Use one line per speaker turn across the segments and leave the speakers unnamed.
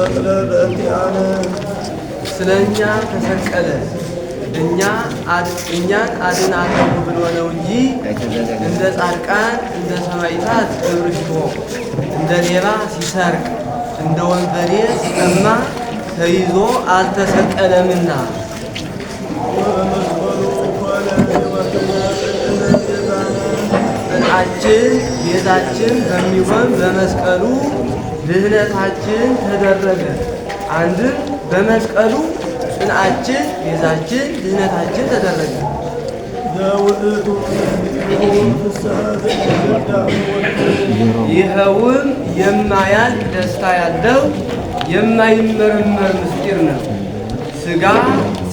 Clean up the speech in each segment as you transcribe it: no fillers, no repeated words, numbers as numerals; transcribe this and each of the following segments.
ተሰቅለ በእንቲአነ
ስለኛ ተሰቀለ እኛን አድናለሁ ብሎ ነው እንጂ እንደ ጻድቃን እንደ ሰማዕታት ክብር ሽቶ እንደ ሌባ ሲሰርቅ እንደ ወንበዴ ሲቀማ ተይዞ አልተሰቀለምና።
ወበመስቀሉ ኮነ ሕይወትነ ጽድቅነ ቤዛነ
ጽድቃችን ቤዛችን በሚሆን በመስቀሉ ድህነታችን ተደረገ። አንድም በመስቀሉ ጽንዓችን ቤዛችን ድህነታችን ተደረገ።
ዘውእቱ ፍስሐ ዘኢይትወዳእ
ይኸውም የማያልቅ ደስታ ያለው የማይመረመር ምስጢር ነው። ሥጋ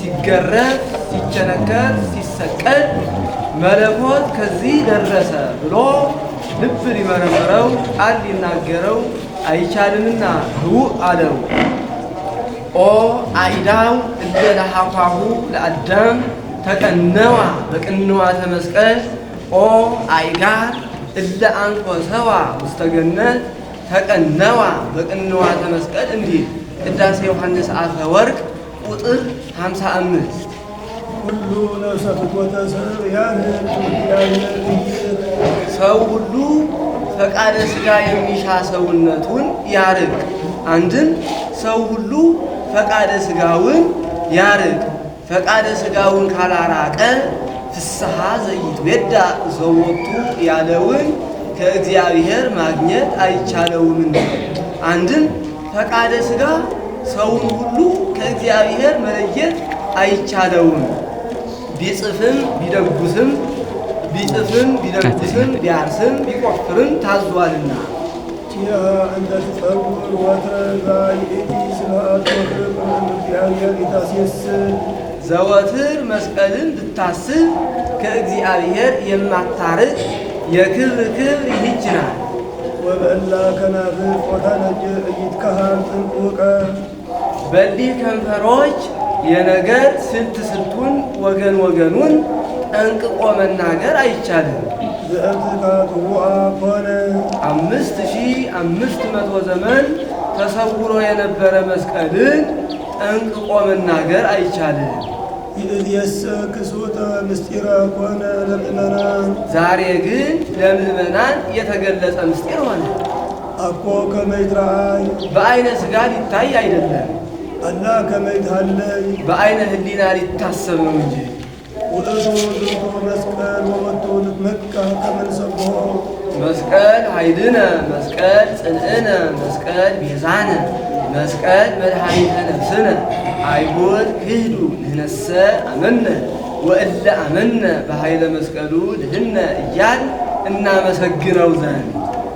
ሲገረፍ ሲቸነከር ሲሰቀል መለኮት ከዚህ ደረሰ ብሎ ልብ ሊመረምረው ቃል ሊናገረው አይቻልምና ህውእ አለው። ኦ አይዳው እለ ለሐኳሁ ለአዳም ተቀነዋ በቅንዋተ መስቀል ኦ አይጋር እለ አንኮሰዋ ውስተ ገነት ተቀነዋ በቅንዋተ መስቀል እንዲል ቅዳሴ ዮሐንስ አፈወርቅ ቁጥር 55።
ሁሉ ነፍሰ ፍትወተ ሰብ ያህል እግዚአብሔር
ሰው ሁሉ ፈቃደ ሥጋ የሚሻ ሰውነቱን ያርቅ። አንድም ሰው ሁሉ ፈቃደ ሥጋውን ያርቅ። ፈቃደ ሥጋውን ካላራቀ ፍስሐ ዘኢይትወዳእ ዘወቱ ያለውን ከእግዚአብሔር ማግኘት አይቻለውምና። አንድም ፈቃደ ሥጋ ሰውን ሁሉ ከእግዚአብሔር መለየት አይቻለውም። ቢጽፍም ቢደጉስም ቢያርስም ቢቆፍርም ታዟልና።
ቲያ እንተ ትጸውር ወትረ ይእቲ ስብሐት ወክብር እግዚአብሔር ኢታስየስል
ዘወትር መስቀልን ብታስብ ከእግዚአብሔር የማታርቅ የክብር ክብር ይህች ናት።
ወበእላ ከናፍር ወተነጅር ኢይትከሀል ጥንቁቀ
በሊህ ከንፈሮች የነገር ስልቱን ወገኑን ጠንቅቆ መናገር አይቻልም።
ዘእትካትሁአ ኮነ
5500 ዘመን ተሰውሮ የነበረ መስቀልን ጠንቅቆ መናገር አይቻልም።
ይእዜሰ ክሱተ ምስጢረ ኮነ ለምእመናን
ዛሬ ግን ለምእመናን የተገለጸ ምስጢር ሆነ።
አኮ ከመ ይትረአይ
በአይነ ሥጋ ሊታይ አይደለም፣
አላ ከመ ይትሃለይ
በአይነ ሕሊና ሊታሰብ ነው እንጂ።
ውእቱ ዝንቱ መስቀል ወወቱ ንትመካ ከመ ንሰብሖ
መስቀል ኃይልነ መስቀል ጽንዕነ መስቀል ቤዛነ መስቀል መድኃኒተ ነፍስነ አይሁድ ክህዱ ንሕነሰ አመነ ወእለ አመነ በኃይለ መስቀሉ ድህነ እያል እናመሰግነው ዘንድ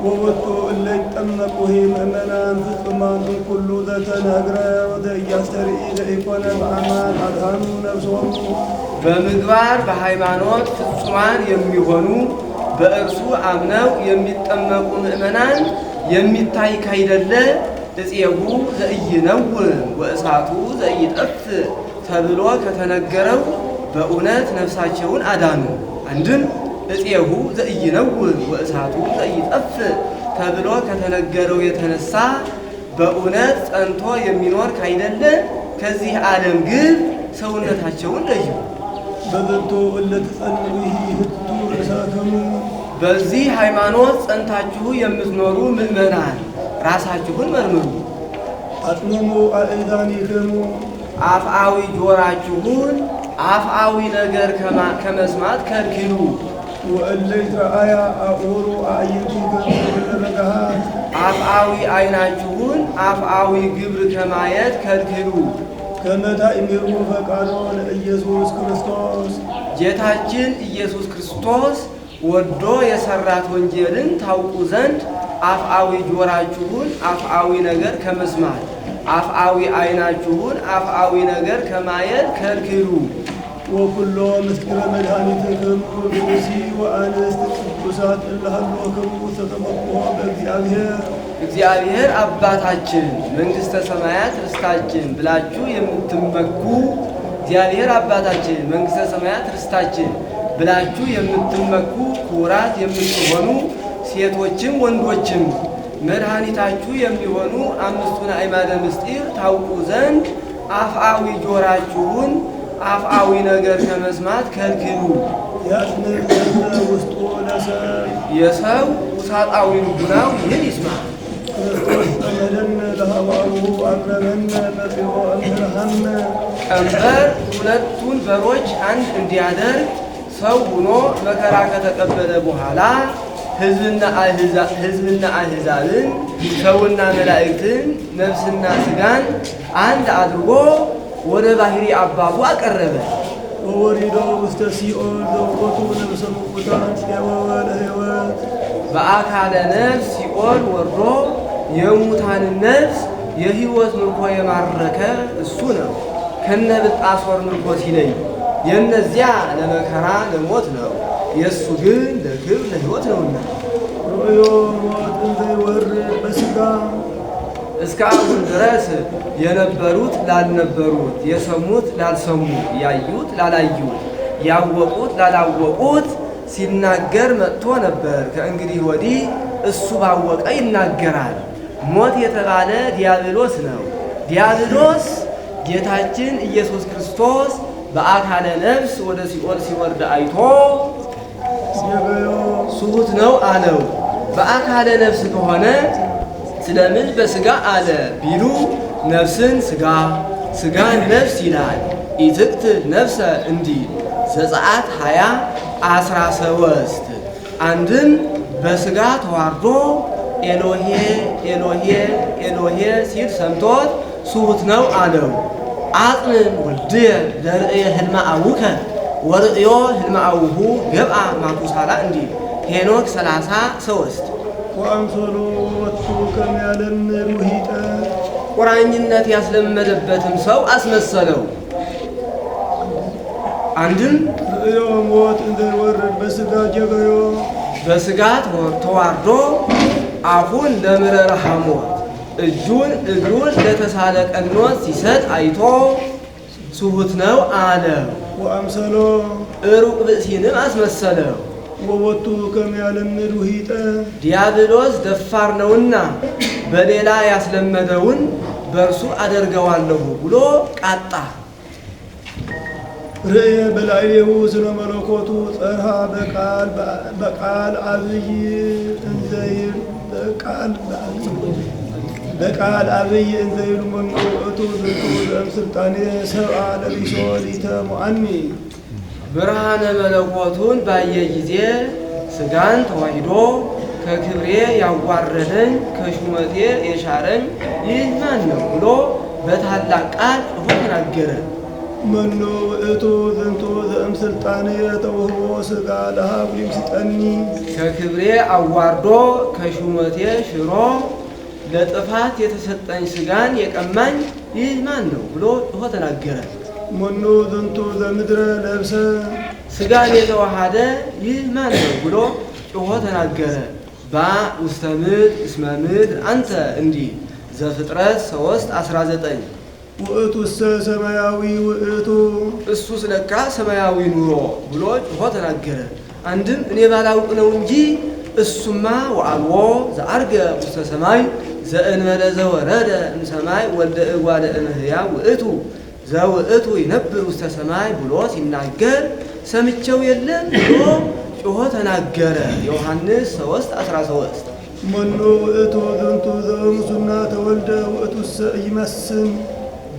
ወወቱ እለ ይጠመቁሂ ምእመናን ፍጹማን እምኩሉ ዘተነግረ ወዘኢያስተርኢ ዘኢኮነ በአማን አድኃኑ ነፍሶሙ
በምግባር በሃይማኖት ፍጹማን የሚሆኑ በእርሱ አምነው የሚጠመቁ ምእመናን የሚታይ ካይደለ እፄሁ ዘኢይነውር ወእሳቱ ዘኢይጠፍ ተብሎ ከተነገረው በእውነት ነፍሳቸውን አዳኑ። አንድም እፄሁ ዘኢይነውር ወእሳቱ ዘኢይጠፍ ተብሎ ከተነገረው የተነሳ በእውነት ጸንቶ የሚኖር ካይደለ ከዚህ ዓለም ግብ ሰውነታቸውን ለዩ።
በዝንቱ እለ ትጸንዑሂ ህቱ ርእሳክሙ
በዚህ ሃይማኖት ጸንታችሁ የምትኖሩ ምእመናን ራሳችሁን መርምሩ።
አጥምሙ አእዛኒክሙ
አፍአዊ ጆራችሁን አፍአዊ ነገር ከመስማት ከልክሉ።
ወእለ ይትረአያ አእሁሩ አዕይንቲክሙ በገሃድ
አፍአዊ ዓይናችሁን አፍአዊ ግብር ከማየት ከልክሉ።
ከመ ታእምሩ ፈቃዶ ለኢየሱስ ክርስቶስ
ጌታችን ኢየሱስ ክርስቶስ ወዶ የሰራት ወንጌልን ታውቁ ዘንድ አፍአዊ ጆራችሁን አፍአዊ ነገር ከመስማት አፍአዊ ዓይናችሁን አፍአዊ ነገር ከማየት ከልክሉ።
ወኩሎ ምስጢረ መድኃኒትክሙ ብእሲ ወአንስት ቅዱሳት እለ ሀሎክሙ ተተመኩሖ በእግዚአብሔር
እግዚአብሔር አባታችን መንግሥተ ሰማያት ርስታችን ብላችሁ የምትመኩ እግዚአብሔር አባታችን መንግሥተ ሰማያት ርስታችን ብላችሁ የምትመኩ ክቡራት የምትሆኑ ሴቶችም ወንዶችም መድኃኒታችሁ የሚሆኑ አምስቱን አዕማደ ምስጢር ታውቁ ዘንድ አፍአዊ ጆራችሁን አፍአዊ ነገር ከመስማት ከልክሉ።
ውስጡ ለሰብ
የሰው ውሳጣዊ ልቡናው ይህን ይስማ።
ክርስቶስ ጠመደን ለሃዋሩ አቅረበን በጽዮ እምርሃነ
ቀንበር ሁለቱን በሮች አንድ እንዲያደርግ ሰው ሆኖ መከራ ከተቀበለ በኋላ ሕዝብና አሕዛብን ሰውና መላእክትን ነፍስና ሥጋን አንድ አድርጎ ወደ ባሕሪ አባቱ አቀረበ።
ወወሪዶ ውስተ ሲኦል ዘውቆቱ ነፍሰ ሙታን ሲያወወ ለሕይወት
በአካለ ነፍስ ሲኦል ወርዶ የሙታንን ነፍስ የሕይወት ምርኮ የማረከ እሱ ነው። ከነ ብልጣሶር ምርኮ ሲለይ የእነዚያ ለመከራ ለሞት ነው፣ የእሱ ግን ለክብር ለሕይወት ነውና።
ርእዮ ሞት እንዘይወርድ በሥጋ
እስከ አሁን ድረስ የነበሩት ላልነበሩት፣ የሰሙት ላልሰሙ፣ ያዩት ላላዩት፣ ያወቁት ላላወቁት ሲናገር መጥቶ ነበር። ከእንግዲህ ወዲህ እሱ ባወቀ ይናገራል። ሞት የተባለ ዲያብሎስ ነው። ዲያብሎስ ጌታችን ኢየሱስ ክርስቶስ በአካለ ነፍስ ወደ ሲኦል ሲወርድ አይቶ ሱሁት ነው አለው። በአካለ ነፍስ ከሆነ ስለምን በሥጋ አለ ቢሉ ነፍስን ሥጋ ሥጋን ነፍስ ይላል። ኢትቅት ነፍሰ እንዲል ዘጸአት 20:13 አንድም በሥጋ ተዋርዶ ኤሎሄ ኤሎሄ ኤሎሄ ሲል ሰምቶት ሱሁት ነው አለው። አጽን ወልድየ ለርእየ ህልመ አቡከ ወርእዮ ህልመ አቡሁ ገብአ ማቱሳላ እንዲል ሄኖክ 30:3
ወአምሶሎ ወቱ ከሚያለም ሩሂጠ
ቁራኝነት ያስለመደበትም ሰው አስመሰለው። አንድም
ርእዮ ሞት እንዘይወርድ በሥጋ ጀበዮ
በሥጋ ተዋርዶ አፉን ለምረረ ሐሞት እጁን እግሩን ለተሳለ ቀኖት ሲሰጥ አይቶ ሱሁት ነው አለው።
ወአምሰሎ
ሩቅ ብእሲንም አስመሰለው።
ወወቱ ከሚያለም ሩሂጠ
ዲያብሎስ ደፋር ነውና በሌላ ያስለመደውን በእርሱ አደርገዋለሁ ብሎ ቃጣ።
ርእየ በላዕሌሁ ስለ መለኮቱ ጸርሃ በቃል አብይ እንዘይል በቃል አብይ እንዘይሉ መኑ ውእቱ ዝንቱ ዘእምስልጣኔ ሰብአ ለቢሶ ሊተ ሞአኒ
ብርሃነ መለኮቱን ባየ ጊዜ ሥጋን ተዋሂዶ ከክብሬ ያዋረደኝ ከሹመቴ የሻረኝ ይህ ማን ነው ብሎ በታላቅ ቃል ጮኾ ተናገረ።
መኑ ውእቱ ዝንቱ ዘእምስልጣኔ ተውህቦ ሥጋ ለሀብ ይምስጠኒ
ከክብሬ አዋርዶ ከሹመቴ ሽሮ ለጥፋት የተሰጠኝ ሥጋን የቀማኝ ይህ ማን ነው ብሎ ጮኾ ተናገረ።
መኑ ዝንቱ ዘምድረ ለብሰ
ሥጋን የተዋሃደ ይህ ማን ነው ብሎ ጮኾ ተናገረ። ውስተ ምድር እስመ ምድር አንተ እንዲህ ዘፍጥረት 3:19
ውእቱሰ ሰማያዊ ውእቱ
እሱ ስለካ ሰማያዊ ኑሮ ብሎ ጮኾ ተናገረ። አንድም እኔ ባላውቅ ነው እንጂ እሱማ ወአልቦ ዘአርገ ውስተ ሰማይ ዘእንበለ ዘወረደ እምሰማይ ወልደ እጓለ እመሕያው ውእቱ ዘውእቱ ይነብር ውስተ ሰማይ ብሎ ሲናገር ሰምቼው የለም ብሎ ጮኾ ተናገረ። ዮሐንስ 3:13
መኑ ውእቱ ዝንቱ ዘእምሱና ተወልደ ውእቱሰ ይመስን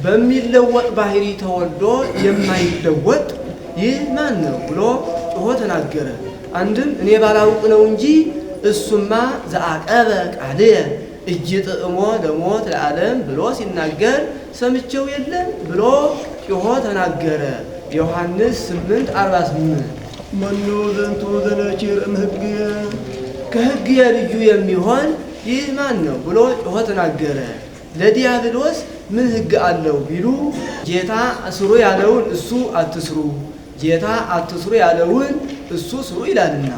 በሚለወጥ ባሕሪ ተወልዶ የማይለወጥ ይህ ማን ነው ብሎ ጮኾ ተናገረ። አንድም እኔ ባላውቅ ነው እንጂ እሱማ ዘአቀበ ቃልየ ኢይጥዕሞ ለሞት ለዓለም ብሎ ሲናገር ሰምቼው የለም ብሎ ጮኾ ተናገረ። ዮሐንስ 8:48
መኑ ዝንቱ ዘነኪር እምሕግየ
ከሕግየ ልዩ የሚሆን ይህ ማን ነው ብሎ ጮኾ ተናገረ። ለዲያብሎስ ምን ሕግ አለው ቢሉ ጌታ ስሩ ያለውን እሱ አትስሩ፣ ጌታ አትስሩ ያለውን እሱ ስሩ ይላልና።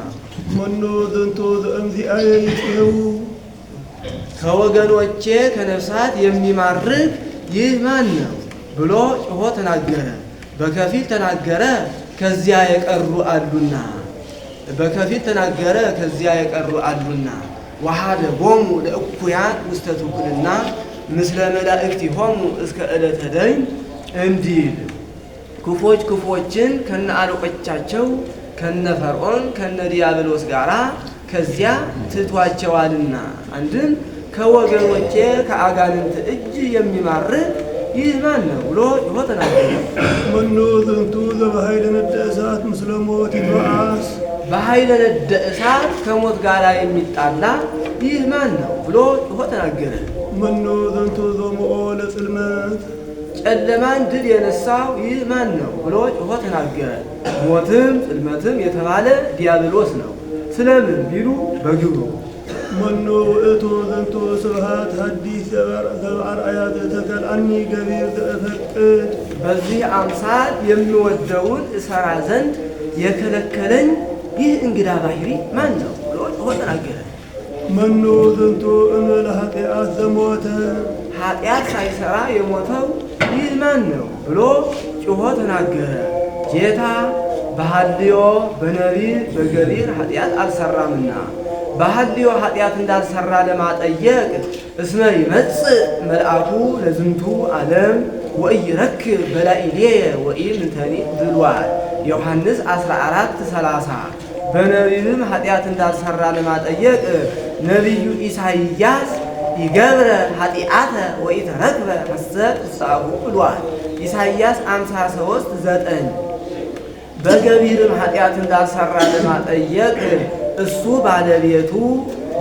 መኑ ዝንቱ ዘእምዚአየ ይጽሕው
ከወገኖቼ ከነፍሳት የሚማርክ ይህ ማን ነው ብሎ ጮኾ ተናገረ። በከፊል ተናገረ ከዚያ የቀሩ አሉና በከፊል ተናገረ ከዚያ የቀሩ አሉና ወሀደጎሙ ለእኩያን ውስተ ትኩልና ምስለ መላእክቲሆሙ እስከ ዕለተ ደይን እንዲል ክፎች ክፎችን ከነ አለቆቻቸው ከነ ፈርዖን ከነ ዲያብሎስ ጋራ ከዚያ ትቷቸዋልና አንድም ከወገኖቼ ከአጋንንት እጅ የሚማርክ ይህ ማን ነው ብሎ ይሆ ተናገረ።
መኑ ዝንቱ ዘበኃይለ ነደ እሳት ምስለ ሞት ይትበአስ
በኃይለ ነደ እሳት ከሞት ጋር የሚጣላ ይህ ማን ነው ብሎ ይሆ ተናገረ።
መኑ ዝንቱ ዘምኦ ለጽልመት
ጨለማን ድል የነሳው ይህ ማን ነው ብሎ ይሆ ተናገረ። ሞትም ጽልመትም የተባለ ዲያብሎስ ነው። ስለምን ቢሉ በግብሩ
መኑ ውእቱ ዝንቱ ስብሐት ሐዲስ ዘበአርአያ ዘተከልአኒ ገቢር ዘእፈቅድ
በዚህ አምሳል የሚወደውን እሰራ ዘንድ የከለከለኝ ይህ እንግዳ ባህሪ ማን ነው ብሎ ይሆ ተናገረ።
መኑ ዝንቱ እምለ ኃጢአት ዘሞተ
ኃጢአት ሳይሰራ የሞተው ይህ ማን ነው ብሎ ጮሆ ተናገረ። ጌታ በሐልዮ በነቢብ በገቢር ኃጢአት አልሰራምና በሐልዮ ኃጢአት እንዳልሰራ ለማጠየቅ እስመ ይመጽእ መልአኩ ለዝንቱ ዓለም ወኢይረክብ በላዕሌየ ወኢምንተኒ ብሏል። ዮሐንስ 14:30 በነቢብም ኃጢአት እንዳልሰራ ለማጠየቅ ነቢዩ ኢሳይያስ ይገብረ ኃጢአተ ወኢተረክበ ሐሰት ውስጣሁ ብሏል። ኢሳይያስ 53:9 በገቢርም ኃጢአት እንዳልሰራ ለማጠየቅ እሱ ባለቤቱ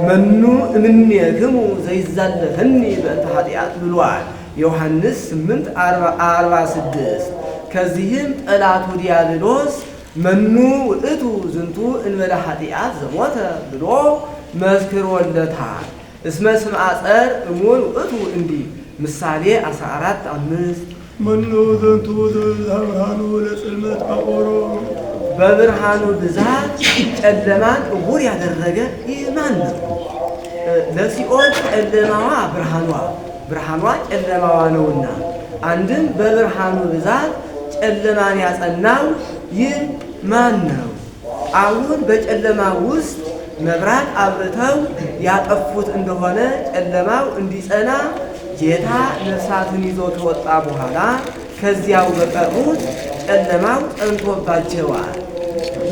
መኑ እምኔክሙ ዘይዛለፈኒ በእንተ ኃጢአት ብሏል። ዮሐንስ 8:46 ከዚህም ጠላቱ ዲያብሎስ መኑ ውእቱ ዝንቱ እንበለ ኃጢአት ዘሞተ ብሎ መስክሮለታል። እስመ ስምዐ ጸር እሙን ውእቱ እንዲህ ምሳሌ 14:5
መኑ ዝንቱ ዘብርሃኑ ለጽልመት አቆሮ
በብርሃኑ ብዛት ጨለማን ዕውር ያደረገ ይህ ማን ነው? ለሲኦል ጨለማዋ ብርሃኗ ጨለማዋ ነውና አንድም በብርሃኑ ብዛት ጨለማን ያጸናው ይህ ማን ነው? አሁን በጨለማ ውስጥ መብራት አብርተው ያጠፉት እንደሆነ ጨለማው እንዲጸና ጌታ ነፍሳትን ይዞ ከወጣ በኋላ ከዚያው በቀሩት ጨለማው ጸንቶባቸዋል።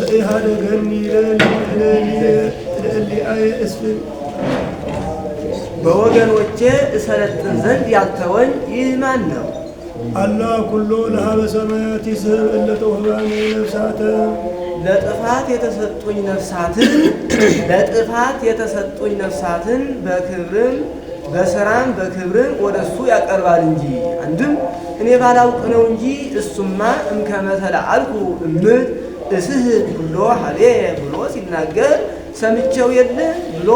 ዘኢሃደገኒ ለእሊአየ እስፍን
በወገኖቼ እሰለጥን ዘንድ ያልተወኝ ይህ ማን ነው?
አላ ኩሎ ለሀበ ሰማያት ይስሕብ እለ ተውህባኒ ነፍሳተ
ለጥፋት የተሰጡኝ ነፍሳትን በክብርም በሥራም በክብርም ወደሱ ያቀርባል እንጂ አንድም እኔ ባላውቅ ነው እንጂ እሱማ እምከመ ተለዓልኩ እምት እስሕብ ኩሎ ሀቤ ብሎ ሲናገር ሰምቼው የለ ብሎ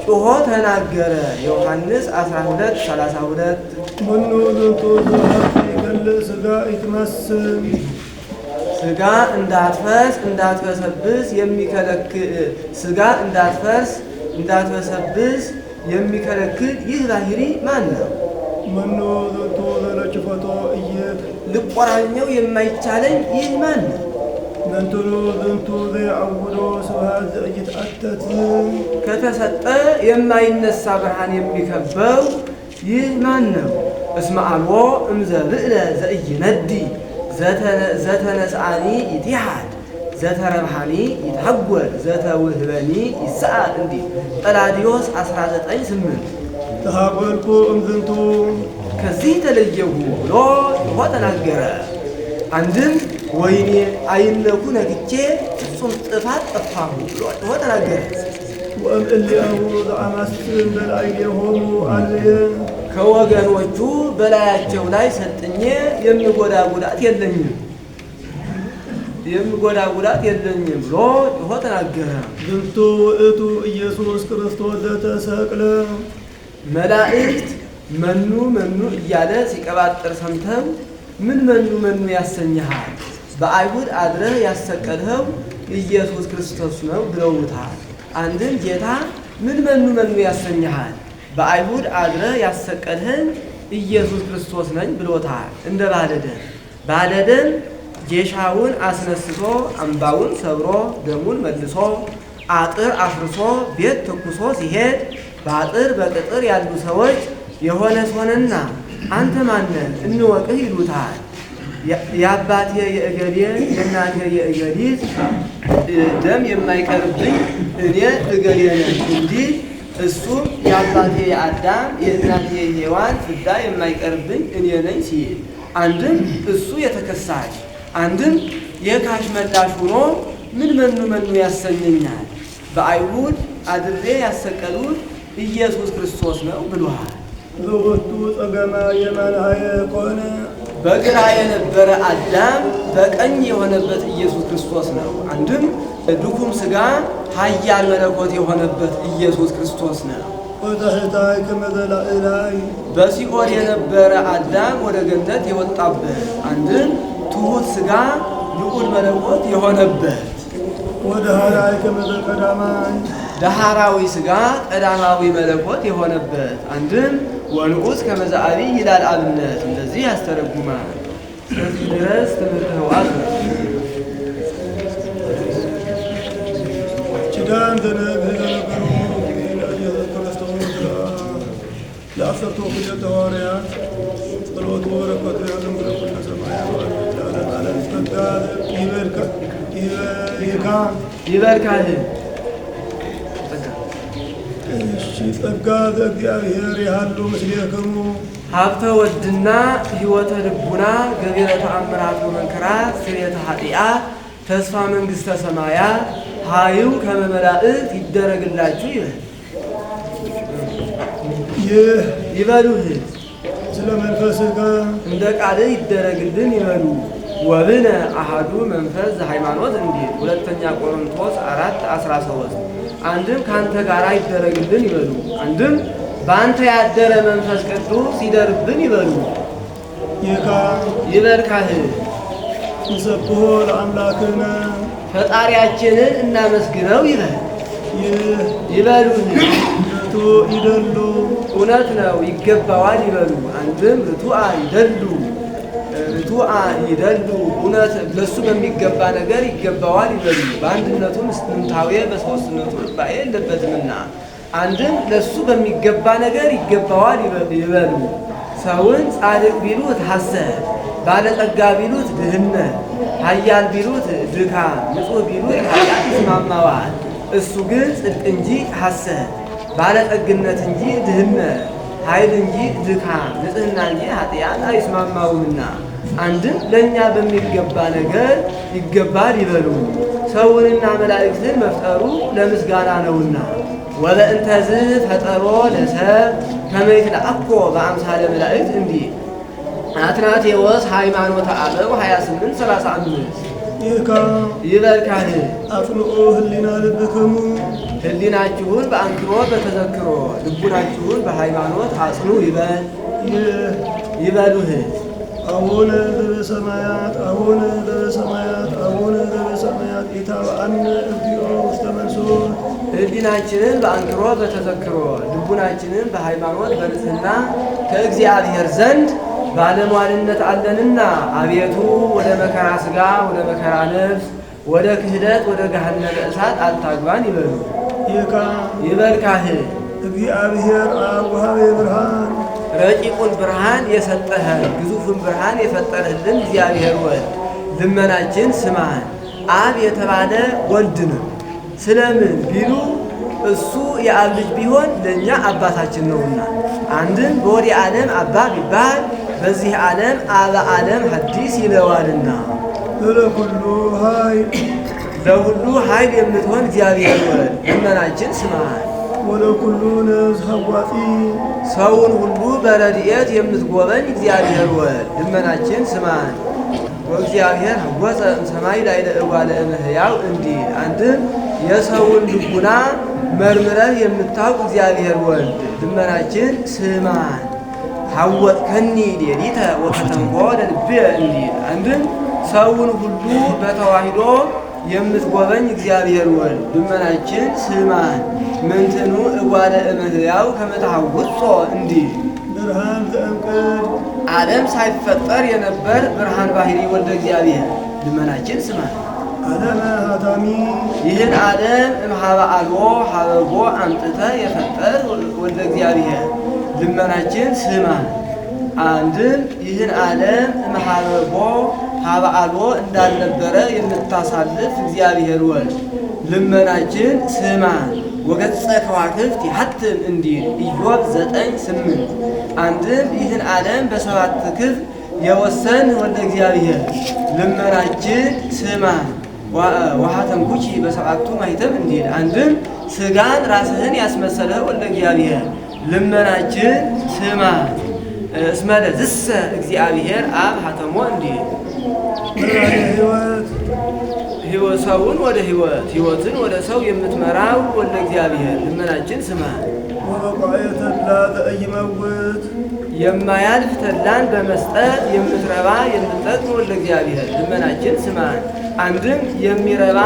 ጮሆ ተናገረ። ዮሐንስ 12:32
መኑ ዝንቱ ዘሀብቲ ይገልጽ ሥጋ ይትመስል
ሥጋ እንዳትበሰብስ የሚከለክል ይህ ባህሪ ማን ነው?
መኑ ዝንቱ ዘለችፈቶ
ልቆራኘው የማይቻለኝ ይህ ማን ነው?
መንቱኑ ዝንቱ ዘየዐውዶ ስብሐት ዘኢይትአተት
ከተሰጠ የማይነሳ ብርሃን የሚከበው ይህ ማን ነው? እስመ አልቦ እምዘብዕለ ዘኢይነዲ ዘተነስአኒ ይትሐድ ዘተረብሃኒ ይትሐጐል ዘተውህበኒ ይስዓር እንዲህ ጰላዲዮስ 19:8
ተሃጐልኩ እምዝንቱ
ከዚህ ተለየሁ ብሎ ይሖ ተናገረ። አንድም ወይኔ አይነኩ ነግቼ ፍጹም ጥፋት ጠፋሁ ብሎ ይሖ ተናገረ።
ወእምእሊአሁ ዘአማስን በላዕሌሆሙ አልየ
ከወገኖቹ በላያቸው ላይ ሰጥኜ የሚጎዳ ጉዳት የለኝም ብሎ ይሖ ተናገረ።
ዝንቱ ውእቱ ኢየሱስ ክርስቶስ ዘተሰቅለ
መላእክት መኑ መኑ እያለ ሲቀባጥር ሰምተው ምን መኑ ያሰኝሃል? በአይሁድ አድረህ ያሰቀልኸው ኢየሱስ ክርስቶስ ነው ብለውታል። አንድም ጌታ ምን መኑ ያሰኝሃል? በአይሁድ አድረህ ያሰቀልኸን ኢየሱስ ክርስቶስ ነኝ ብሎታል። እንደ ባለደም ጌሻውን አስነስቶ አምባውን ሰብሮ ደሙን መልሶ አጥር አፍርሶ ቤት ተኩሶ ሲሄድ በአጥር በቅጥር ያሉ ሰዎች የሆነ ሆነና አንተ ማነህ እንወቅህ ይሉታል። የአባቴ የእገሌ የእናቴ የእገሊት ደም የማይቀርብኝ እኔ እገሌ ነኝ እንጂ እሱም የአባቴ የአዳም የእናቴ የሔዋን ፍዳ የማይቀርብኝ እኔ ነኝ ሲል አንድም እሱ የተከሳች አንድም የካሽ መላሽ ሆኖ ምን መኑ ያሰኘኛል በአይሁድ አድሬ ያሰቀሉት ኢየሱስ ክርስቶስ ነው ብሏል።
ዘወቱ ጸገማ የማንሃየ ኮነ
በግራ የነበረ አዳም በቀኝ የሆነበት ኢየሱስ ክርስቶስ ነው። አንድም ድኩም ሥጋ ኃያል መለኮት የሆነበት ኢየሱስ ክርስቶስ ነው።
ወታሕታይ ከመዘላእላይ
በሲኦል የነበረ አዳም ወደ ገነት የወጣበት አንድም ትሑት ሥጋ ልዑል መለኮት የሆነበት
ወደሃላይ ከመዘቀዳማይ
ዳህራዊ ሥጋ ቀዳማዊ መለኮት የሆነበት አንድም ወንዑስ ከመዛአቢ ይላል አብነት እንደዚህ ያስተረጉማል። ስለዚህ ድረስ ትምህርተ ሕዋስ ነው።
ኪዳን ዘነግህ ዘነበሩ ክርስቶስ ለአሰርቱ ክልኤቱ ሐዋርያት ጸሎቱ በረከቱ ያለም ብለኩለ ሰማያት ለዓለም ዓለም ጸጋ
ይበርካል።
እሺ ጸጋ ዘእግዚአብሔር ያሉ ምስሌክሙ
ሀብተ ወድና ሕይወተ ልቡና ገቢረ ተአምራት ወመንከራት ስርየተ ኃጢአት ተስፋ መንግሥተ ሰማያት ሀዩ ከመ መላእክት ይደረግላችሁ ይበሉህ
ስለ መንፈስከ
እንደ ቃልህ ይደረግልን ይበሉ። ወብነ አሃዱ መንፈስ ዘሃይማኖት እንዲል ሁለተኛ ቆሮንቶስ 4:13 አንድም ካንተ ጋር ይደረግልን ይበሉ። አንድም በአንተ ያደረ መንፈስ ቅዱስ ይደርብን ይበሉ። ይበርካህ
ንሰብሖ ለአምላክነ
ፈጣሪያችንን እናመስግነው ይበሉህ።
ይደሉ
እውነት ነው ይገባዋል ይበሉ። አንድም ርቱዐ ይደሉ እውነት ለሱ በሚገባ ነገር ይገባዋል ይበሉ። በአንድነቱ ምስጥንታዊ በሦስትነቱ ርባኤ የለበትምና አንድም ለሱ በሚገባ ነገር ይገባዋል ይበሉ። ሰውን ጻድቅ ቢሉት ሐሰት፣ ባለጸጋ ቢሉት ድህነት፣ ኃያል ቢሉት ድካም፣ ንጹሕ ቢሉት ኃጢአት ይስማማዋል። እሱ ግን ጽድቅ እንጂ ሐሰት፣ ባለጠግነት እንጂ ድህነት፣ ኃይል እንጂ ድካም፣ ንጽሕና እንጂ ኃጢአት አይስማማውምና አንድም ለእኛ በሚገባ ነገር ይገባል ይበሉ። ሰውንና መላእክትን መፍጠሩ ለምስጋና ነውና ወበእንተዝ ፈጠሮ ለሰብ ከመ ይትለአኮ በአምሳለ መላእክት እንዲህ አትናቴዎስ ሃይማኖተ አበው 28:35 ይበርካህ
አጽንዑ ህሊና ልብክሙ
ህሊናችሁን በአንክሮ በተዘክሮ ልቡናችሁን በሃይማኖት አጽኑ ይበሉህ።
አቡነ ዘበሰማያት አቡነ ዘበሰማያት አቡነ ዘበሰማያት ኢታብአነ እግዚኦ ውስተ መንሱት
ህሊናችንን በአንክሮ በተዘክሮ ልቡናችንን በሃይማኖት በንጽሕና ከእግዚአብሔር ዘንድ ባለሟልነት አለንና አቤቱ ወደ መከራ ሥጋ ወደ መከራ ነፍስ ወደ ክህደት ወደ ገሃነመ እሳት አታግባን ይበሉ። ይበርካህ
እግዚአብሔር አብ ወሀቤ ብርሃን
ረቂቁን ብርሃን የሰጠህን ግዙፍን ብርሃን የፈጠርህልን እግዚአብሔር ወልድ ልመናችን ስማን። አብ የተባለ ወልድ ነው። ስለምን ቢሉ እሱ የአብ ልጅ ቢሆን ለእኛ አባታችን ነውና አንድም በወዲህ ዓለም አባ ቢባል በዚህ ዓለም አበ ዓለም ሐዲስ ይለዋልና ለሁሉ ኃይል የምትሆን እግዚአብሔር ወልድ ልመናችን ስማን።
ወለኩሉ ነፍስ ሐዋፂ
ሰውን ሁሉ በረድኤት የምትጎበኝ እግዚአብሔር ወልድ ልመናችን ስማን። ወእግዚአብሔር ሐወፀ እምሰማይ ላዕለ እጓለ እመሕያው እንዲል አንድም የሰውን ልቡና መርምረህ የምታውቅ እግዚአብሔር ወልድ ልመናችን ስማን። ሐወፅከኒ ሌሊተ ወከተምኮ ለልብየ እንዲል አንድም ሰውን ሁሉ በተዋሂዶ የምትጎበኝ እግዚአብሔር ወልድ ልመናችን ስማን። ምንትኑ እጓለ እመሕያው ከመ ተሐውፆ እንዲል
ብርሃን ዘእምቅድ
ዓለም ሳይፈጠር የነበር ብርሃን ባሕሪ ወልደ እግዚአብሔር ልመናችን ስማን።
ዓለመ ሀታሚ
ይህን ዓለም እምኀበ አልቦ ሀበቦ አምጥተህ የፈጠር ወልደ እግዚአብሔር ልመናችን ስማ። አንድም ይህን ዓለም እምኀበቦ ሀበ አልቦ እንዳልነበረ የምታሳልፍ እግዚአብሔር ወልድ ልመናችን ስማ። ወገጸ ከዋክብት ይሐትም እንዲል ኢዮብ 9:8 አንድም ይህን ዓለም በሰባት ክፍል የወሰን ወልደ እግዚአብሔር ልመናችን ስማ። ወሀተምኩኪ በሰባቱ ማኅተም እንዲል አንድም ሥጋን ራስህን ያስመሰለ ወልደ እግዚአብሔር ልመናችን ስማ። እስመ ለዝሰ እግዚአብሔር አብ ሀተሞ እንዲል ሕይወት ሰውን ወደ ሕይወትን ወደ ሰው የምትመራው ወልደ እግዚአብሔር ልመናችን ስማ።
ወበቋየ ተድላ ዘኢይመውት
የማያልፍ ተድላን በመስጠት የምትረባ የምትጠቅም ወልደ እግዚአብሔር ልመናችን ስማ። አንድም የሚረባ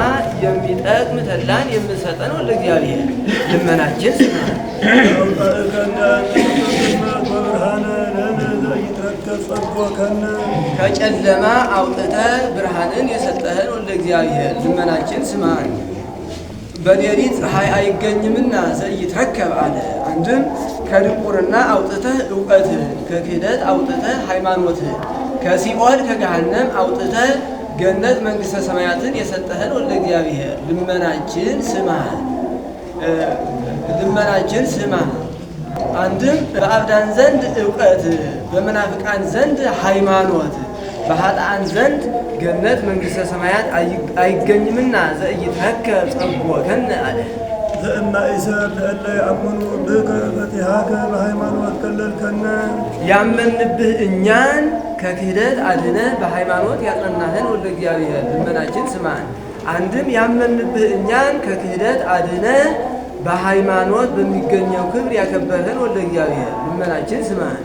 የሚጠቅም ተድላን የምትሰጠን ወልደ እግዚአብሔር ልመናችን ስማ። ከጨለማ አውጥተህ ብርሃንን የሰጠህን ወልደ እግዚአብሔር ልመናችን ስማን። በሌሊት ፀሐይ አይገኝምና ዘኢይትረከብ አለ። አንድም ከድንቁርና አውጥተህ እውቀትን፣ ከክህደት አውጥተህ ሃይማኖትን፣ ከሲኦል ከገሃነም አውጥተህ ገነት መንግሥተ ሰማያትን የሰጠህን ወልደ እግዚአብሔር ልመናችን ስማን። ልመናችን ስማ። አንድም በአብዳን ዘንድ እውቀት፣ በመናፍቃን ዘንድ ሃይማኖት፣ በኃጥአን ዘንድ ገነት መንግሥተ ሰማያት አይገኝምና ዘኢይትረከብ ጸግቦከነ አለ።
ዘእማእሰር ለእለ ይአምኑ ብከ ፈቲሃከ በሃይማኖት ከለልከነ
ያመንብህ እኛን ከክህደት አድነህ በሃይማኖት ያጸናህን ወልደ እግዚአብሔር ልመናችን ስማን። አንድም ያመንብህ እኛን ከክህደት አድነህ በሃይማኖት በሚገኘው ክብር ያከበረን ወልደ እግዚአብሔር ልመናችን ስማን።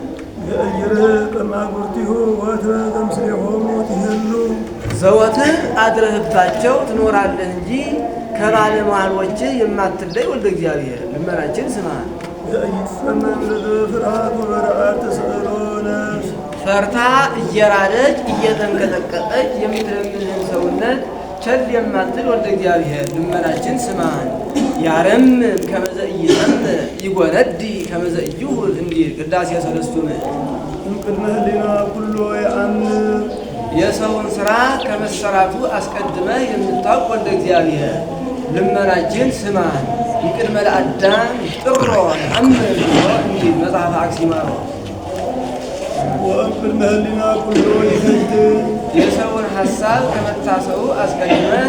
የእይርህቅ እማጉርቲሁ ወትረ ከምስሌሆሙ ትሄሉ
ዘወትር አድረህባቸው ትኖራለህ እንጂ ከባለሟሎችህ የማትለይ ወልደ እግዚአብሔር ልመናችን ስማን።
የኢትሰመም ለዘፍርሃት ወበረአት ተስእሎ ነፍስ
ፈርታ እየራደች እየተንቀጠቀጠች የምትለምንህን ሰውነት ቸል የማትል ወልደ እግዚአብሔር ልመናችን ስማን። ያረምም ከመዘ ኢይሰምዕ ይጎነዲ ከመዘ ኢይሁድ እንዲል ቅዳሴ ሰለስቱ ምዕት።
እምቅድመ ህሊና ኩሎ የአምር
የሰውን ሥራ ከመሰራቱ አስቀድመህ የምታውቅ ወልደ እግዚአብሔር ልመናችን ስማን። እምቅድመ ለአዳም ጥሮ የአምር ብሎ እንዲል መጽሐፈ አክሲማሮስ።
ወእምቅድመ ህሊና ኩሎ ይፈትን
የሰውን ሐሳብ ከመታሰቡ አስቀድመህ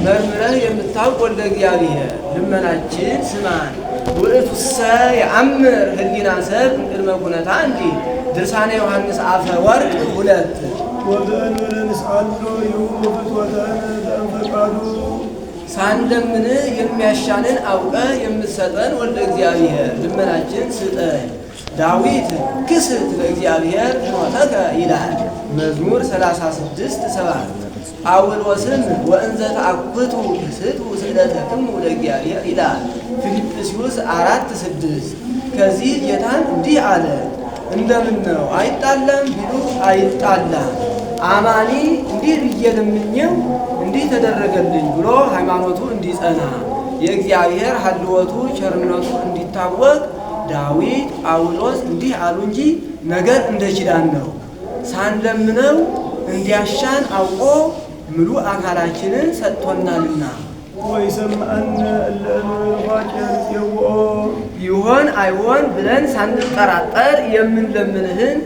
መርምረህ የምታውቅ ወልደ እግዚአብሔር ልመናችን ስማን። ውእቱሰ የአምር ህሊና ሰብ እምቅድመ ኩነታ እንዲል ድርሳነ ዮሐንስ አፈ ወርቅ 2
ወበእንበለ ንስአሎ ይሁኑ ፍትወተነ ዘእምፈቃዱ
ሳንለምንህ የሚያሻንን አውቀህ የምትሰጠን ወልደ እግዚአብሔር ልመናችን ስጠን። ዳዊት ክስት ለእግዚአብሔር ፍኖተከ ይላል መዝሙር 36:7 ጳውሎስም ወእንዘ ተአኩቱ ክስቱ ስእለተክሙ ለእግዚአብሔር ይላል ፊልጵስዩስ 4:6 ከዚህ ጌታን እንዲህ አለ እንደምን ነው አይጣላም ቢሉ አይጣላም፣ አማኒ እንዲህ ብዬ ለምኜው እንዲህ ተደረገልኝ ብሎ ሃይማኖቱ እንዲጸና የእግዚአብሔር ሀልወቱ ቸርነቱ እንዲታወቅ ዳዊት ጳውሎስ እንዲህ አሉ እንጂ ነገር እንደ ኪዳን ነው። ሳንለምነው እንዲያሻን አውቆ ምሉ አካላችንን ሰጥቶናልና።
ወይሰምዐነ እለ እንዋቄር ጽውኦ
ይሆን አይሆን ብለን ሳንጠራጠር የምንለምንህን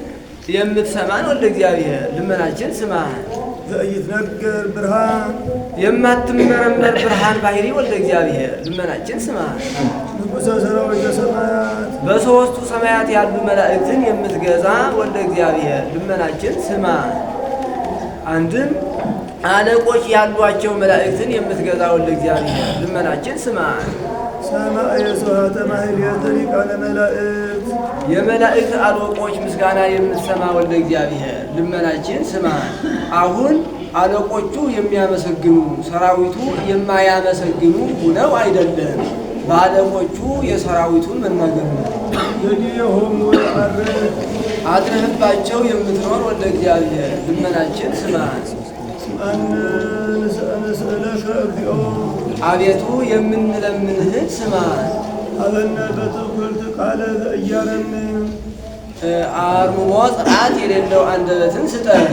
የምትሰማን ወልደ እግዚአብሔር ልመናችን ስማን።
ዘኢይትነገር ብርሃን
የማትመረመር ብርሃን ባሕሪ ወልደ እግዚአብሔር ልመናችን ስማን።
ንጉሠ ሰራዊተ ሰማያት
በሦስቱ ሰማያት ያሉ መላእክትን የምትገዛ ወልደ እግዚአብሔር ልመናችን ስማን። አንድም አለቆች ያሏቸው መላእክትን የምትገዛ ወልደ እግዚአብሔር ልመናችን ስማን።
ሰማየ ስብሐተ ማሕሌተ ሊቃነ መላእክት
የመላእክት አለቆች ምስጋና የምትሰማ ወልደ እግዚአብሔር ልመናችን ስማን። አሁን አለቆቹ የሚያመሰግኑ ሰራዊቱ የማያመሰግኑ ሆነው አይደለም፣ በአለቆቹ የሰራዊቱን መናገር ነው።
የዲሆሙ ወአርህ
አድረህባቸው የምትኖር ወልደ እግዚአብሔር ልመናችን ስማን።
ንስእለከ እግዚኦ
አቤቱ የምንለምንህን ስማን።
ሀበነ በትውክልት ቃለ ዘእያረን
አርምሞ ጽርዓት የሌለው አንደበትን ስጠን።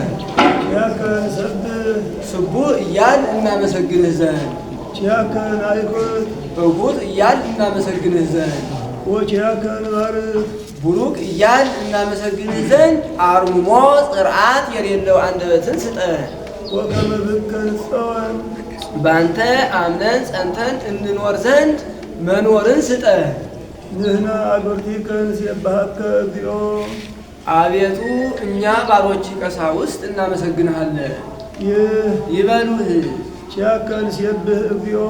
ኪያከ ንሰብህ
ስቡሕ እያል እናመሰግንህ ዘንድ
ኪያከ ናይኩት
እሁድ እያል እናመሰግንህ ዘንድ
ወኪያከ ንባርክ
ቡሩክ እያል እናመሰግንህ ዘንድ አርምሞ ጽርዓት የሌለው አንደበትን ስጠን።
ወከመ ብከ ንጸወን
በአንተ አምነን ጸንተን እንኖር ዘንድ መኖርን ስጠን።
ንሕነ አግብርቲከ ንሴብሐከ እግዚኦ
አቤቱ እኛ ባሮች ቀሳውስት እናመሰግንሃለን። ይበሉህ
ኪያከ ንሴብህ እግዚኦ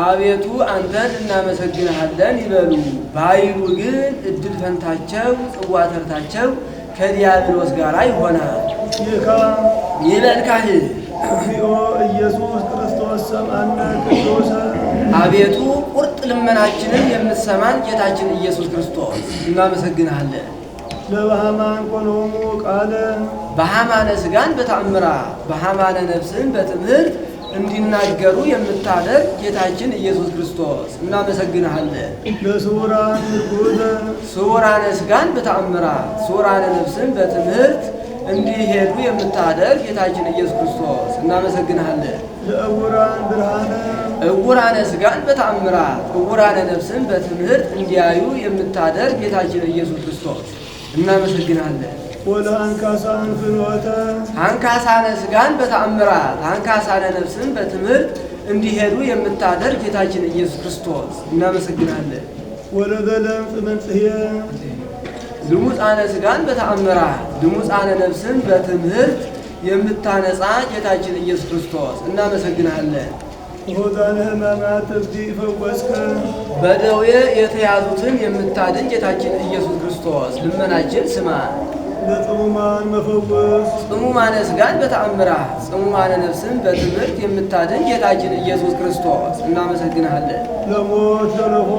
አቤቱ አንተን እናመሰግንሃለን ይበሉ። ባይሉ ግን እድል ፈንታቸው ጽዋ ተርታቸው ከዲያብሎስ ጋር ይሆናል።
ይካ
ይበልካህ
እግዚኦ ኢየሱስ ክርስቶስ ሰምዐነ ቅዱሰ
አቤቱ ቁርጥ ልመናችንን የምትሰማን ጌታችን ኢየሱስ ክርስቶስ እናመሰግንሃለን።
ለበሃማን ቆኖሙ ቃለ
በሃማነ ሥጋን በተአምራት በሃማነ ነፍስን በትምህርት እንዲናገሩ የምታደርግ ጌታችን ኢየሱስ ክርስቶስ እናመሰግንሃለን።
ለስውራን ምርጉዘ
ስውራነ ሥጋን በተአምራት ስውራነ ነፍስን በትምህርት እንዲሄዱ የምታደርግ ጌታችን ኢየሱስ ክርስቶስ እናመሰግንሃለን።
ለዕውራን ብርሃነ
ዕውራነ ሥጋን በተአምራት ዕውራነ ነፍስን በትምህርት እንዲያዩ የምታደርግ ጌታችን ኢየሱስ ክርስቶስ እናመሰግንሃለን።
ወለአንካሳን ፍኖተ
አንካሳነ ሥጋን በተአምራት አንካሳነ ነፍስን በትምህርት እንዲሄዱ የምታደርግ ጌታችን ኢየሱስ ክርስቶስ እናመሰግናለን።
ወለበለምጽ መንጽሕየ
ልሙፃነ ሥጋን በተአምራት ልሙፃነ ነፍስን በትምህርት የምታነጻ ጌታችን ኢየሱስ ክርስቶስ እናመሰግናለን።
ሆዛነ ሕማማት እግዚእ ፈወስከ
በደዌ የተያዙትን የምታድን ጌታችን ኢየሱስ ክርስቶስ ልመናችን ስማ።
ለጽሙማን መፈወስ
ጽሙማነ ሥጋን በተአምራት ጽሙማነ ነፍስን በትምህርት የምታድን ጌታችን ኢየሱስ ክርስቶስ እናመሰግናለን።
ለሞት ዘለፎ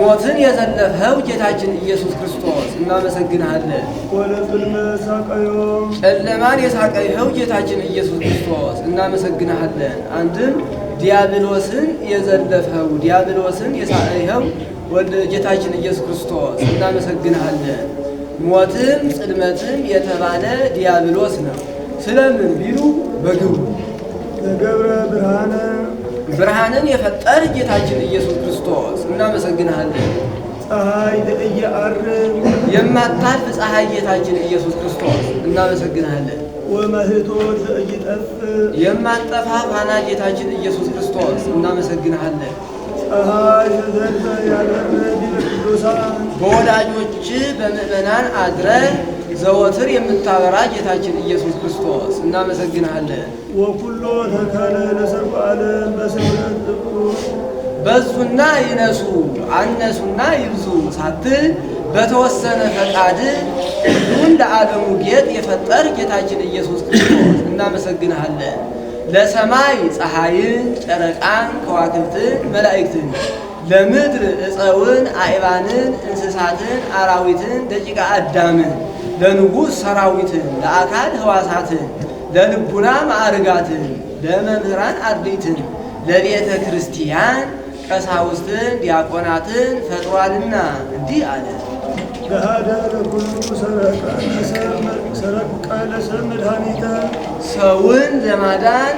ሞትን የዘለፍኸው ጌታችን ኢየሱስ ክርስቶስ እናመሰግናለን።
ወለጽልመት ሳቀዮ
ጨለማን የሳቀይኸው ጌታችን ኢየሱስ ክርስቶስ እናመሰግናለን። አንድም ዲያብሎስን የዘለፍኸው ዲያብሎስን የሳቀይኸው ወደ ጌታችን ኢየሱስ ክርስቶስ እናመሰግናለን። ሞትም ጽልመትም የተባለ ዲያብሎስ ነው። ስለምን ቢሉ በግቡ
ለገብረ ብርሃነ
ብርሃንን የፈጠር ጌታችን ኢየሱስ ክርስቶስ እናመሰግናለን።
ፀሐይ ዘኢየዐርብ
የማታልፍ ፀሐይ ጌታችን ኢየሱስ ክርስቶስ እናመሰግናለን።
ወመህቶት ዘኢይጠፍእ
የማጠፋ ፋና ጌታችን ኢየሱስ ክርስቶስ እናመሰግናለን።
ፀሐይ ዘዘልፈ ያበርድ ቅዱሳን
በወዳጆች በምዕመናን አድረ ዘወትር የምታበራ ጌታችን ኢየሱስ ክርስቶስ እናመሰግናለን።
ወኩሎ ተከለ ለሰርኩ ዓለም በስምረት እኩል
በዙና ይነሱ አነሱና ይብዙ ሳትል በተወሰነ ፈቃድ ሁሉን ለዓለሙ ጌጥ የፈጠር ጌታችን ኢየሱስ ክርስቶስ እናመሰግንሃለን። ለሰማይ ፀሐይን፣ ጨረቃን፣ ከዋክብትን፣ መላእክትን፣ ለምድር ዕፀውን፣ አዕባንን፣ እንስሳትን፣ አራዊትን፣ ደቂቀ አዳምን፣ ለንጉሥ ሰራዊትን፣ ለአካል ሕዋሳትን፣ ለልቡና ማዕርጋትን፣ ለመምህራን አርድእትን፣ ለቤተ ክርስቲያን ቀሳውስትን፣ ዲያቆናትን ፈጥሯልና እንዲህ አለ።
ገሃደ ለኩሉ ሰረቀ ለሰብ መድኃኒተ
ሰውን ለማዳን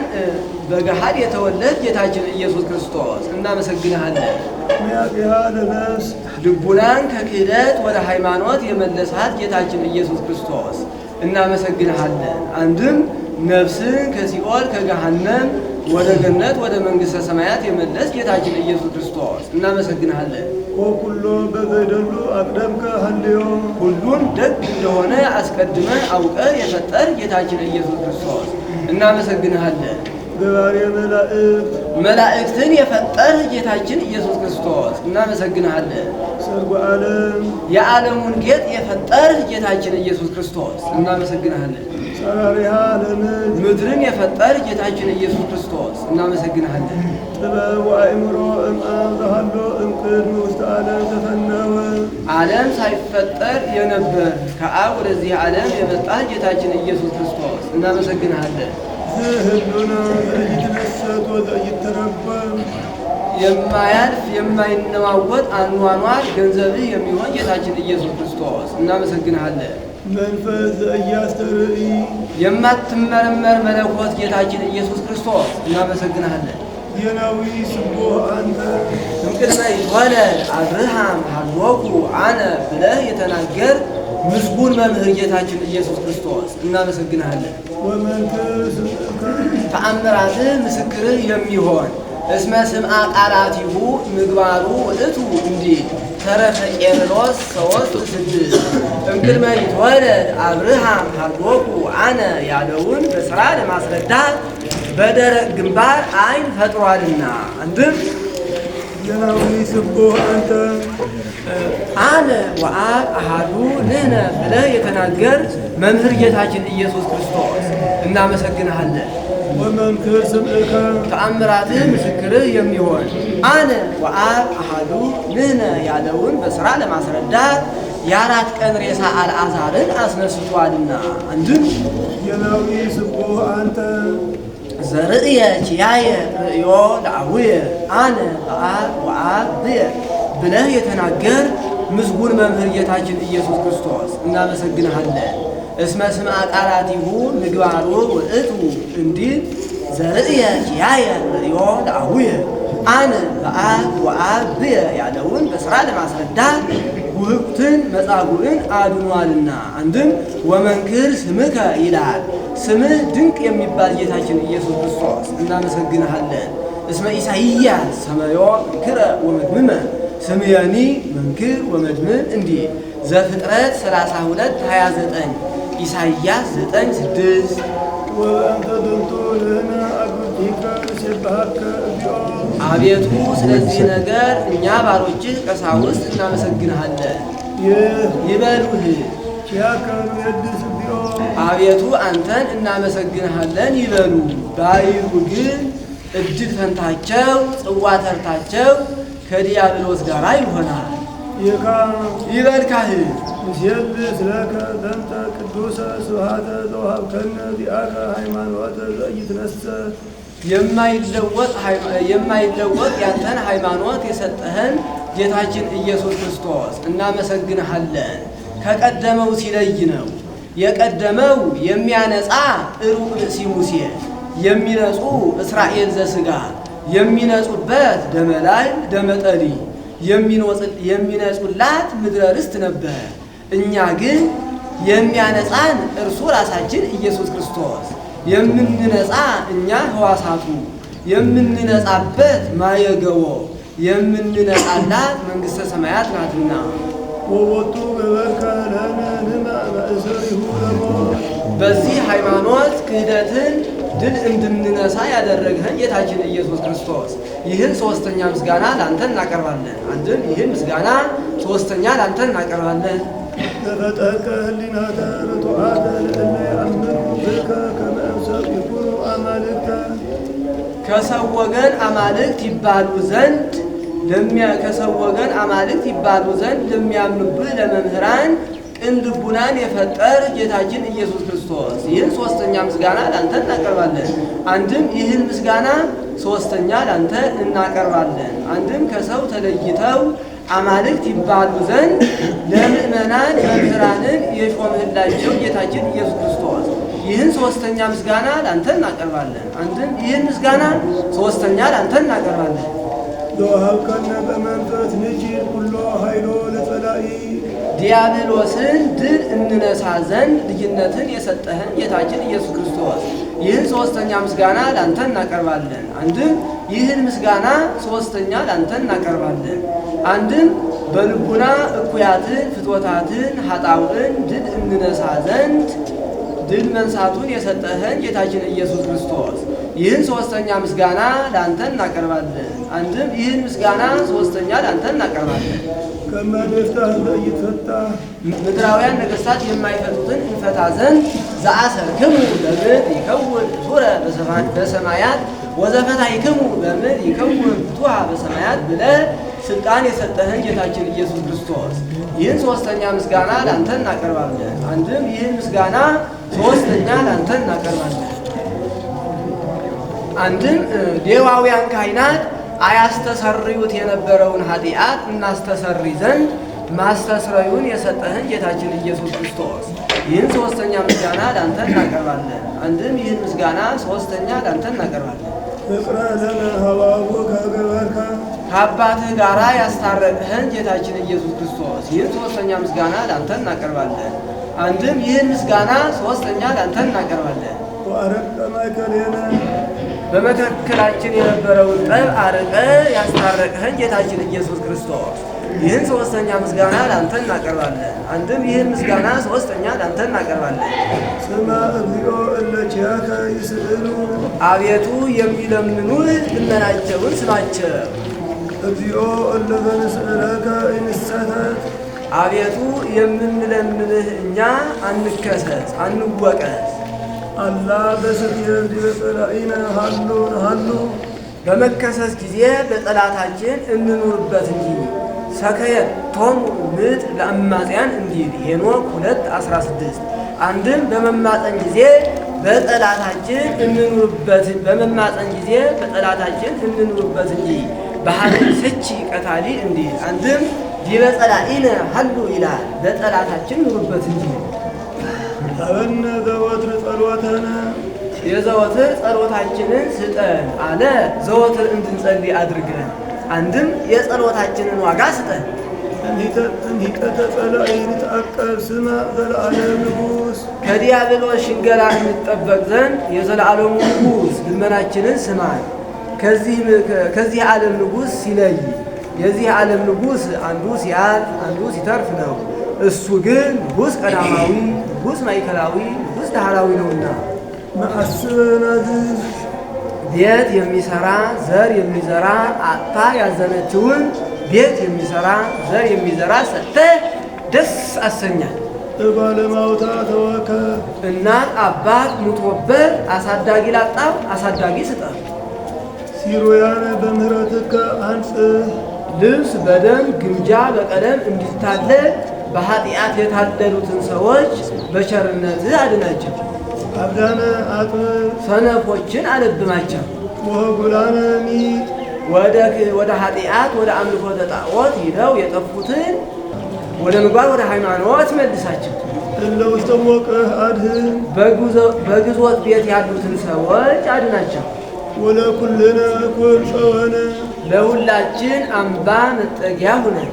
በገሃድ የተወለድ ጌታችን ኢየሱስ ክርስቶስ እናመሰግንሃለን።
ሚያቅያ ለነፍስ
ልቡናን ከክህደት ወደ ሃይማኖት የመለሳት ጌታችን ኢየሱስ ክርስቶስ እናመሰግንሃለን። አንድም ነፍስን ከሲኦል ከገሃነም ወደ ገነት ወደ መንግሥተ ሰማያት የመለስ ጌታችን ኢየሱስ ክርስቶስ እናመሰግንሃለን።
ወኩሎ በዘይደሉ አቅደምከ ሀልዮ
ሁሉን ደግ እንደሆነ አስቀድመ አውቀ የፈጠር ጌታችን ኢየሱስ ክርስቶስ እናመሰግንሃለን።
ገባሬ መላእክት
መላእክትን የፈጠር ጌታችን ኢየሱስ ክርስቶስ እናመሰግንሃለን።
ሰርጉ ዓለም
የዓለሙን ጌጥ የፈጠር ጌታችን ኢየሱስ ክርስቶስ እናመሰግንሃለን።
ሰራሪሃ ለምድር
ምድርን የፈጠር ጌታችን ኢየሱስ ክርስቶስ እናመሰግንሃለን።
ጥበብ ወአእምሮ እምአብ ዘሃሎ እምቅድመ ውስተ ዓለም ተፈነወ
ዓለም ሳይፈጠር የነበር ከአብ ወደዚህ ዓለም የመጣ ጌታችን ኢየሱስ ክርስቶስ እናመሰግንሃለን።
ህሉና ዘይትነሰት ወዘይተረጎም
የማያልፍ የማይነዋወጥ አኗኗር ገንዘብህ የሚሆን ጌታችን ኢየሱስ ክርስቶስ እናመሰግንሃለን።
መንፈስ ዘኢያስተርኢ
የማትመረመር መለኮት ጌታችን ኢየሱስ ክርስቶስ እናመሰግንሃለን።
ዜናዊ ስቡሕ አንተ
እምቅድመ ይትወለድ አብርሃም ሀሎኩ አነ ብለህ የተናገር ምስጉን መምህር ጌታችን ኢየሱስ ክርስቶስ እናመሰግንሃለን።
ወመንክር ስምከ
ተአምራትህ ምስክርህ የሚሆን እስመ ስምዐ ቃላቲሁ ምግባሩ ውእቱ እንዲህ ተረፈ ቄርሎስ 3:6 እምቅድመ ይትወለድ አብርሃም ሀሎኩ አነ ያለውን በሥራ ለማስረዳት በደረቅ ግንባር ዓይን ፈጥሯልና። አንድም
ዜናዊ ስቡሕ አንተ
አነ ወአብ አሐዱ ንሕነ ብለህ የተናገር መምህር ጌታችን ኢየሱስ ክርስቶስ እናመሰግንሃለን።
ወመንክር ስምዕከ
ተአምራትህ ምስክርህ የሚሆን አነ ወአብ አሐዱ ንሕነ ያለውን በሥራ ለማስረዳት የ4 ቀን ሬሳ አልዓዛርን አስነስቷልና። አንድም
ዜናዊ ስቡሕ አንተ
ዘርእየ ኪያየ ርእዮ ለአቡየ አነ በአብ ወአብ ብየ ብለህ የተናገር ምስጉን መምህር ጌታችን ኢየሱስ ክርስቶስ እናመሰግንሃለን። እስመ ስምዐ ቃላቲሁ ምግባሩ ውእቱ እንዲል ዘርእየ ኪያየ ርእዮ ለአቡየ አነ በአብ ወአብ ብየ ያለውን በሥራ ለማስረዳት ውህብትን መጻጉዕን አድኗልና። አንድም ወመንክር ስምከ ይላል ስምህ ድንቅ የሚባል ጌታችን ኢየሱስ ክርስቶስ እናመሰግንሃለን። እስመ ኢሳይያስ ሰመዮ መንክረ ወመድምመ ስምየኒ መንክር ወመድምም እንዲህ ዘፍጥረት 32:29 ኢሳይያስ 9:6
ወአንተ ድንቱ ለነ አግብቲከ ንሴብሐከ እግዚኦ
አቤቱ ስለዚህ ነገር እኛ ባሮችህ ቀሳውስት እናመሰግንሃለን። ይበሉህ
ኪያከ ንዌድስ እግዚኦ
አቤቱ አንተን እናመሰግንሃለን ይበሉ። ባይሉ ግን እድል ፈንታቸው ጽዋ ተርታቸው ከዲያብሎስ ጋር ይሆናል።
ይካ
ይበልካህ
ንሴብሕ ለከ በእንተ ቅዱሰ ስብሐተ ዘወሀብከነ ዚአከ ሃይማኖተ ዘኢትነሰት
የማይለወጥ ያንተን ሃይማኖት የሰጠህን ጌታችን ኢየሱስ ክርስቶስ እናመሰግንሃለን። ከቀደመው ሲለይ ነው። የቀደመው የሚያነጻ ሩቅ ብእሲ ሙሴ፣ የሚነጹ እስራኤል ዘሥጋ የሚነጹበት ደመላይ ደመጠሊ የሚነጹላት ምድረ ርስት ነበር። እኛ ግን የሚያነጻን እርሱ ራሳችን ኢየሱስ ክርስቶስ፣ የምንነጻ እኛ ሕዋሳቱ፣ የምንነጻበት ማየገቦ የምንነጻላት መንግሥተ ሰማያት ናትና።
ወወጡ ገበርከ ለነ ንማዕ ማእሰሪሁ ለሞት
በዚህ ሃይማኖት ክህደትን ድል እንድንነሳ ያደረግህን ጌታችን ኢየሱስ ክርስቶስ ይህን ሦስተኛ ምስጋና ላንተ እናቀርባለን። አንድም ይህን ምስጋና ሦስተኛ ላንተ እናቀርባለን።
ዘፈጠርከ ህሊናተ ርቱዓተ ለእለ ይአምሩ ብከ ከመ እምሰብ ይኩኑ አማልክተ
ከሰው ወገን አማልክት ይባሉ ዘንድ ለሚያምኑብህ ለመምህራን ቅን ልቡናን የፈጠር ጌታችን ኢየሱስ ክርስቶስ ይህን ሦስተኛ ምስጋና ላንተ እናቀርባለን። አንድም ይህን ምስጋና ሦስተኛ ላንተ እናቀርባለን። አንድም ከሰው ተለይተው አማልክት ይባሉ ዘንድ ለምእመናን መምህራንን የሾምህላቸው ጌታችን ኢየሱስ ክርስቶስ ይህን ሦስተኛ ምስጋና ላንተ እናቀርባለን። አንድም ይህን ምስጋና ሦስተኛ ላንተ እናቀርባለን።
ዘወሀብከነ በመንፈስ ንችር ኩሎ ኃይሎ ለጸላኢ
ዲያብሎስን ድል እንነሳ ዘንድ ልጅነትን የሰጠህን ጌታችን ኢየሱስ ክርስቶስ ይህን ሦስተኛ ምስጋና ላንተ እናቀርባለን። አንድም ይህን ምስጋና ሦስተኛ ላንተ እናቀርባለን። አንድም በልቡና እኩያትን ፍትወታትን ኃጣውዕን ድል እንነሳ ዘንድ ድል መንሳቱን የሰጠህን ጌታችን ኢየሱስ ክርስቶስ ይህን ሦስተኛ ምስጋና ላንተ እናቀርባለን። አንድም ይህን ምስጋና ሦስተኛ ላንተ እናቀርባለን።
ከመኔፍታህ ዘኢትፈታህ
ምድራውያን ነገሥታት የማይፈቱትን እንፈታ ዘንድ ዘአሰርክሙ በምድር ይከውን ሱረ በሰማያት ወዘፈታሕክሙ በምድር ይከውን ፍቱሐ በሰማያት ብለህ ስልጣን የሰጠህን ጌታችን ኢየሱስ ክርስቶስ ይህን ሦስተኛ ምስጋና ላንተ እናቀርባለን። አንድም ይህን ምስጋና ሦስተኛ ላንተ እናቀርባለን። አንድም ሌዋውያን ካህናት አያስተሰርዩት የነበረውን ኃጢአት እናስተሰሪ ዘንድ ማስተስረዩን የሰጠህን ጌታችን ኢየሱስ ክርስቶስ ይህን ሶስተኛ ምስጋና ላንተ እናቀርባለን። አንድም ይህን ምስጋና ሶስተኛ ላንተ እናቀርባለን። ከአባትህ ጋራ ያስታረቅህን ጌታችን ኢየሱስ ክርስቶስ ይህን ሶስተኛ ምስጋና ላንተ እናቀርባለን። አንድም ይህን ምስጋና ሶስተኛ ላንተ እናቀርባለን። በመካከላችን የነበረውን ጠብ አርቀ ያስታረቅህን ጌታችን ኢየሱስ ክርስቶስ ይህን ሶስተኛ ምስጋና ላንተ እናቀርባለን። አንድም ይህን ምስጋና ሶስተኛ ላንተ እናቀርባለን።
ስማ እግዚኦ እለኪያከ ይስእሉ
አቤቱ የሚለምኑህ ልመናቸውን ስማቸው።
እግዚኦ እለዘንስእለከ ይንሰተት
አቤቱ የምንለምንህ እኛ አንከሰስ አንወቀስ።
አላ በስትየ ዲበጸላኢነ ሃሉ
በመከሰስ ጊዜ በጠላታችን እንኑርበት እንጂ ሰከየቶሙ ምጥ ለአማጽያን እንዲል ሄኖክ 2:16 አንድም በመማፀን ጊዜ በጠላታችን እንኑርበት በመማፀን ጊዜ በጠላታችን እንኑርበት እንጂ በሐዘን ስቺ ቀታሊ እንዲል አንድም ዲበጸላኢነ ሃሉ ይላል በጠላታችን ኑርበት እንጂ።
አበነ ዘወትር ጸሎተነ
የዘወትር ጸሎታችንን ስጠን አለ። ዘወትር እንድንጸልይ አድርገን አንድም የጸሎታችንን ዋጋ ስጠን።
እንሂጠተ ጸላኢ ንትዐቀብ ስማ ዘለዓለም ንጉሥ
ከዲያብሎስ ሽንገላ እንጠበቅ ዘንድ የዘላለሙ ንጉሥ ልመናችንን ስማን። ከዚህ ዓለም ንጉሥ ሲለይ የዚህ ዓለም ንጉሥ አንዱ ሲያልፍ አንዱ ሲተርፍ ነው። እሱ ግን ንጉሥ ቀዳማዊ፣ ንጉሥ ማዕከላዊ፣ ንጉሥ ዳህራዊ ነውና
መሐስበናዝዝ
ቤት የሚሰራ ዘር የሚዘራ አጥታ ያዘነችውን ቤት የሚሰራ ዘር የሚዘራ ሰጥተህ ደስ አሰኛል።
እባለማውታ ተወከ
እናት አባት ሙቶበት አሳዳጊ ላጣው አሳዳጊ ስጠው።
ሲሮያነ በምህረትከ አንጽህ
ልብስ በደም ግምጃ በቀለም እንዲታለል በኃጢአት የታለሉትን ሰዎች በቸርነትህ አድናቸው።
አብዳነ አጥምር
ሰነፎችን አለብማቸው።
ወጉላነ ሚጥ
ወደ ኃጢአት ወደ አምልኮተ ጣዖት ሂደው የጠፉትን ወደ ምግባር ወደ ሃይማኖት መልሳቸው።
እለ ውስተ ሞቅህ አድህን
በግዞት ቤት ያሉትን ሰዎች አድናቸው።
ወለኩልነ ኮልፀወነ
ለሁላችን አምባ መጠጊያ ሁነን።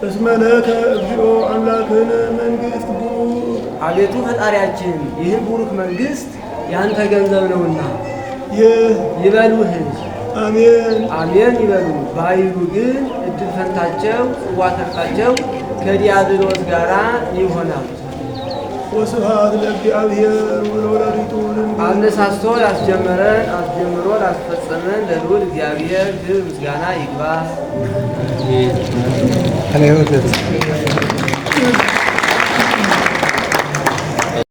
እስመ ለከ እግዚኦ አምላክነ መንግሥት ቡሩክ
አቤቱ ፈጣሪያችን ይህን ቡሩክ መንግሥት ያንተ ገንዘብ ነውና ይበሉህ
አሜን
አሜን ይበሉ። ባይሉ ግን እድል ፈንታቸው ጽዋ ተርታቸው ከዲያብሎስ ጋር ይሆናል።
ወስብሐት ለእግዚአብሔር ወለወላዲቱ ድንግል
አነሳስቶ ያስጀመረን አስጀምሮ ላስፈጸመን ለልዑል እግዚአብሔር ክብር ምስጋና ይግባ።